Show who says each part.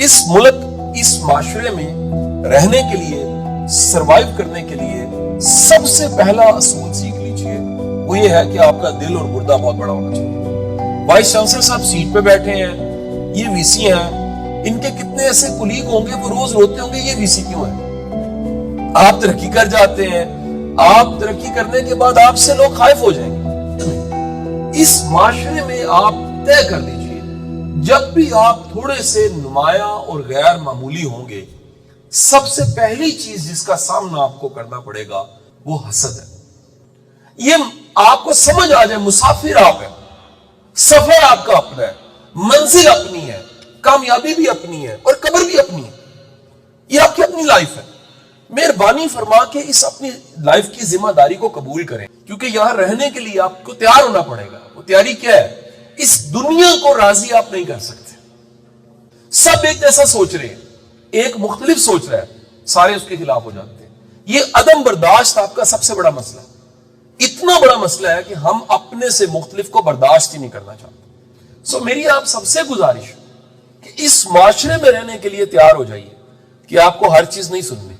Speaker 1: اس ملک اس معاشرے میں رہنے کے لیے سروائیو کرنے کے لیے سب سے پہلا اصول سیکھ لیجئے، وہ یہ ہے کہ آپ کا دل اور گردہ بہت بڑا ہونا چاہیے۔ وائس چانسلر صاحب سیٹ پہ بیٹھے ہیں، یہ وی سی ہیں، ان کے کتنے ایسے کلیگ ہوں گے وہ روز روتے ہوں گے یہ وی سی کیوں ہے؟ آپ ترقی کر جاتے ہیں، آپ ترقی کرنے کے بعد آپ سے لوگ خائف ہو جائیں گے۔ اس معاشرے میں آپ طے کر لیجئے جب بھی آپ تھوڑے سے نمایاں اور غیر معمولی ہوں گے، سب سے پہلی چیز جس کا سامنا آپ کو کرنا پڑے گا وہ حسد ہے۔ یہ آپ کو سمجھ آ جائے، مسافر آپ ہیں، سفر آپ کا اپنا ہے، منزل اپنی ہے، کامیابی بھی اپنی ہے اور قبر بھی اپنی ہے، یہ آپ کی اپنی لائف ہے۔ مہربانی فرما کے اس اپنی لائف کی ذمہ داری کو قبول کریں، کیونکہ یہاں رہنے کے لیے آپ کو تیار ہونا پڑے گا۔ وہ تیاری کیا ہے؟ اس دنیا کو راضی آپ نہیں کر سکتے۔ سب ایک جیسا سوچ رہے ہیں، ایک مختلف سوچ رہا ہے، سارے اس کے خلاف ہو جاتے ہیں۔ یہ عدم برداشت آپ کا سب سے بڑا مسئلہ ہے، اتنا بڑا مسئلہ ہے کہ ہم اپنے سے مختلف کو برداشت ہی نہیں کرنا چاہتے۔ میری آپ سب سے گزارش ہے کہ اس معاشرے میں رہنے کے لیے تیار ہو جائیے کہ آپ کو ہر چیز نہیں سننی،